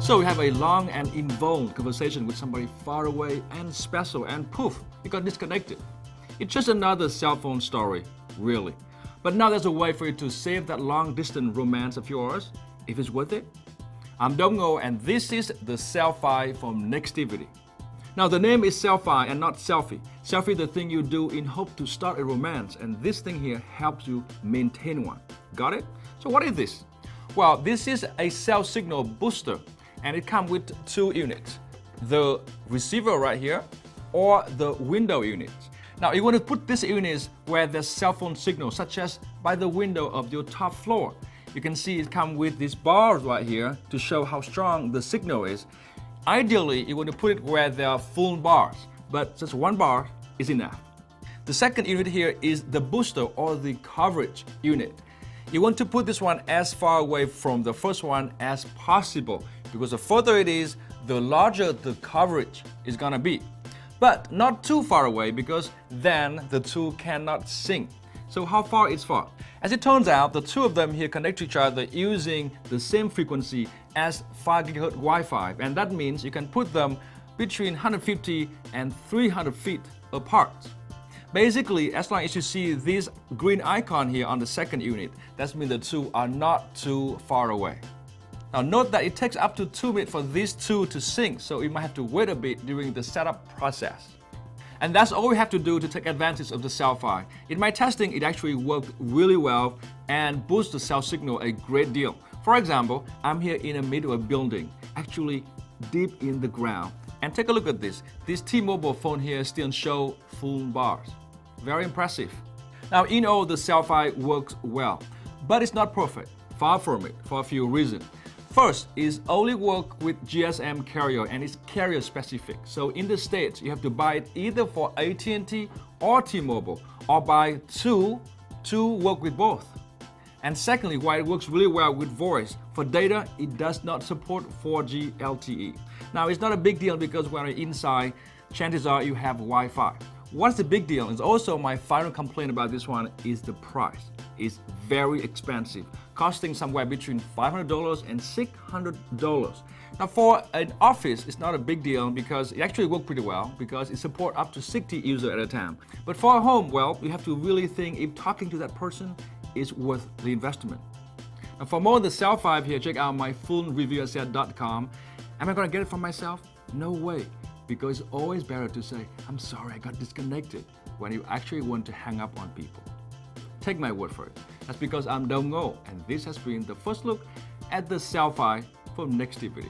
So you have a long and involved conversation with somebody far away and special, and poof, you got disconnected. It's just another cell phone story, really. But now there's a way for you to save that long-distance romance of yours, if it's worth it. I'm Dong Ngo, and this is the Selfie from Nextivity. Now the name is Selfie and not selfie. Selfie is the thing you do in hope to start a romance, and this thing here helps you maintain one. Got it? So what is this? Well, this is a cell signal booster, and it comes with two units. The receiver right here, or the window unit. Now you want to put these units where there's cell phone signal, such as by the window of your top floor. You can see it comes with these bars right here to show how strong the signal is. Ideally, you want to put it where there are full bars, but just one bar is enough. The second unit here is the booster or the coverage unit. You want to put this one as far away from the first one as possible, because the further it is, the larger the coverage is gonna be. But not too far away, because then the two cannot sync. So how far is far? As it turns out, the two of them here connect to each other using the same frequency as 5 GHz Wi-Fi, and that means you can put them between 150 and 300 feet apart. Basically, as long as you see this green icon here on the second unit, that means the two are not too far away. Now note that it takes up to 2 minutes for these two to sync, so you might have to wait a bit during the setup process. And that's all we have to do to take advantage of the Selfie. In my testing, it actually worked really well and boosts the cell signal a great deal. For example, I'm here in the middle of a building, actually deep in the ground. And take a look at this. This T-Mobile phone here still shows full bars. Very impressive. Now in all, the Selfie works well, but it's not perfect. Far from it, for a few reasons. First is only work with GSM carrier, and it's carrier specific. So in the States, you have to buy it either for AT&T or T-Mobile, or buy two to work with both. And secondly, while it works really well with voice, for data, it does not support 4G LTE. Now it's not a big deal because when you're inside, chances are you have Wi-Fi. What's the big deal is also my final complaint about this one is the price. It's very expensive, costing somewhere between $500 and $600. Now for an office, it's not a big deal because it actually works pretty well because it supports up to 60 users at a time. But for a home, well, you have to really think if talking to that person is worth the investment. Now for more on the Selfie here, check out my full review at set.com. Am I going to get it for myself? No way. Because it's always better to say, I'm sorry I got disconnected, when you actually want to hang up on people. Take my word for it. That's because I'm Dong Ngo, and this has been the first look at the Selfie from Nextivity.